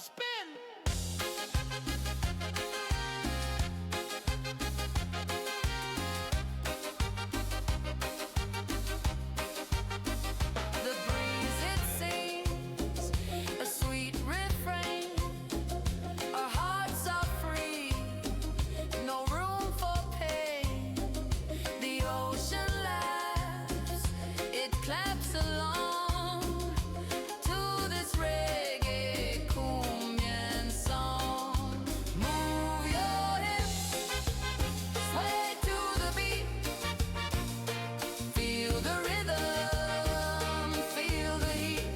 spin. The breeze, it sings a sweet refrain. Our hearts are free, no room for pain. The ocean laughs, it claps along to this reggae cumbia song. Move your hips, sway to the beat. Feel the rhythm, feel the heat.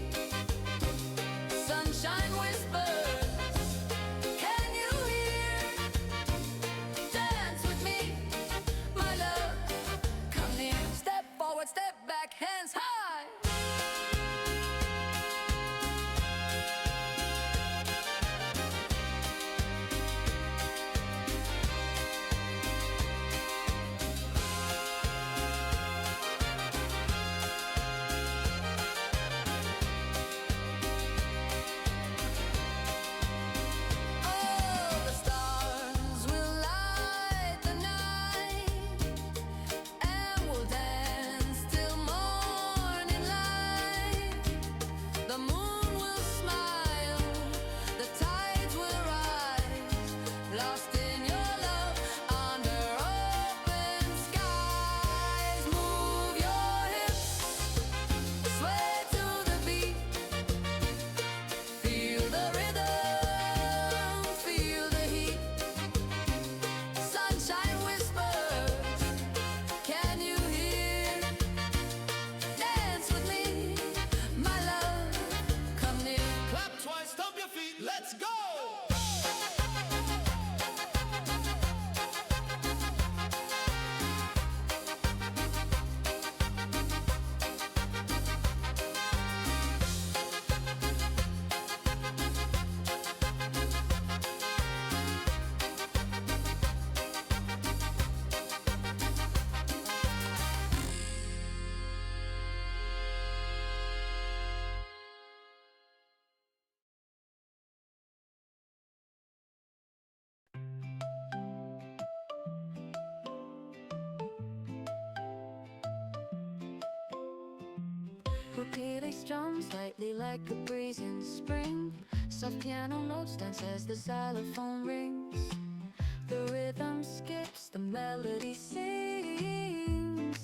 Sunshine whispers, can you hear? Dance with me, my love, come near. Step forward, step back, hands high. Oh, the stars will light the night, and we'll dance till morning light. The moon will smile, the tides will rise, lost in your love under open skies. Move your hips, sway to the beat. Feel the rhythm, feel the heat. Sunshine whispers, can you hear? Dance with me, my love, come near. Clap twice, stomp your feet, let's go. Repeat bass drums lightly like a breeze in spring. Soft piano notes dance as the xylophone rings. The rhythm skips, the melody sings.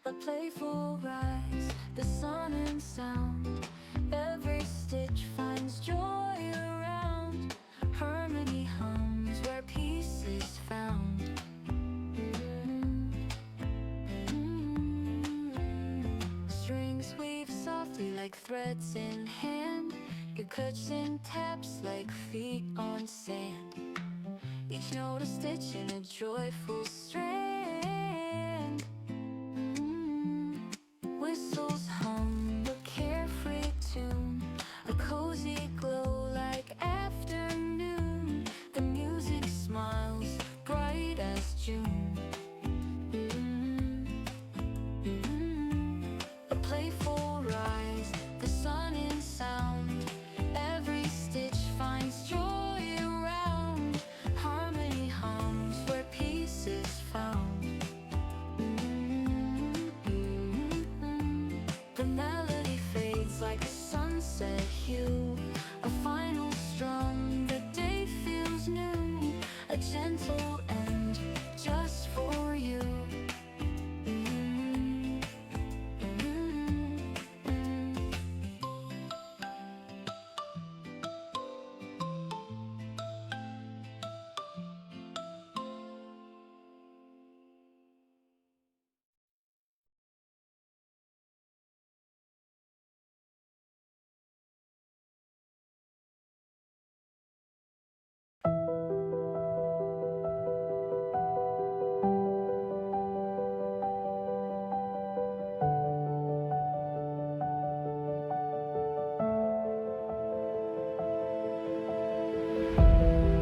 A playful rise, the sun and sound. Every stitch finds joy around. Harmony hums where peace is found. Strings weave softly like threads in hand. Your cuts and taps like feet on sand. Each note a stitch in a joyful strand. Whistles hum a carefree tune, a cozy glow like afternoon. The music smiles bright as June. A playful rise, the sun in sound. Every stitch finds joy around. Harmony hums where peace is found. The melody fades like a sunset hue. A final strum, the day feels new. A gentle end just for you.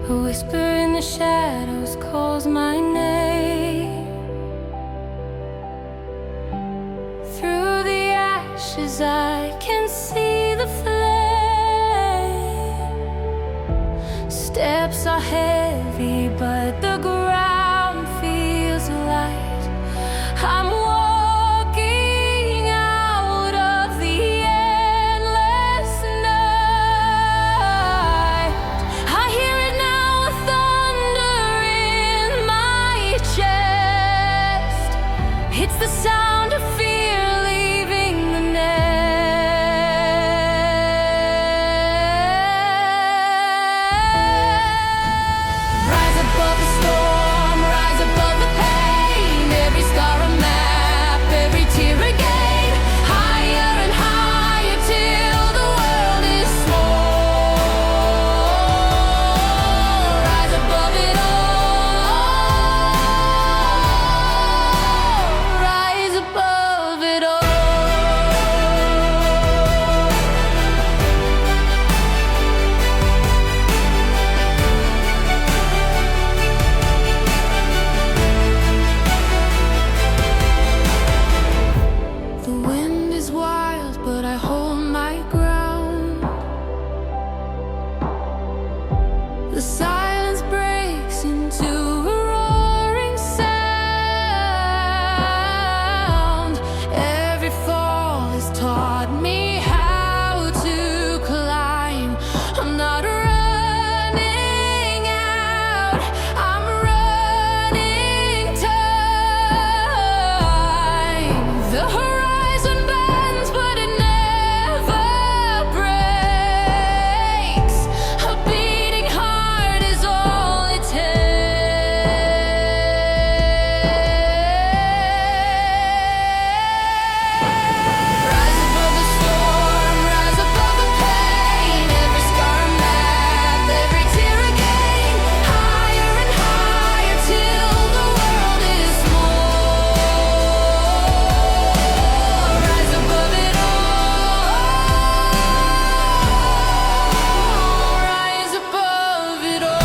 A whisper in the shadows calls my name. Through the ashes I can see the flame. steps are heavy, but the ground feels light. I'm walking out of the endless night. I hear it now, a thunder in my chest. It's the sound of fear leaving the nest. Rise above the storm, rise above the pain. Every scar a map, every tear a game. Higher and higher till the world is small. Rise above it all. Rise above it all. The wind is wild, but I hold my ground. The silence breaks into a roaring sound. Every fall has taught me how to climb. I'm not running out, I'm running time. The horizon bends, but it never breaks. A beating heart is all it takes. Rise above the storm, rise above the pain. Every scar a map, every tear a game. Higher and higher till the world is small. Rise above it all. Rise above it all.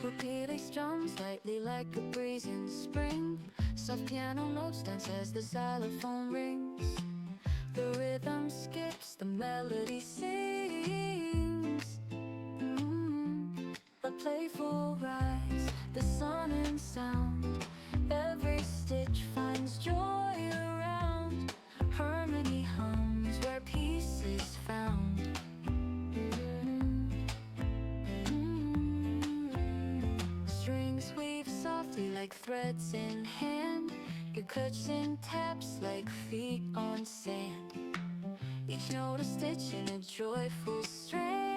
Repeating strums lightly like a breeze in spring. Soft piano notes dance as the xylophone rings. The rhythm skips, the melody sings. A playful rise, the sun and sound. Every stitch finds joy around. Harmony hums where peace is found. Strings weave softly like threads in hand. Your cushion taps like feet on sand. Each note a stitch in a joyful strand.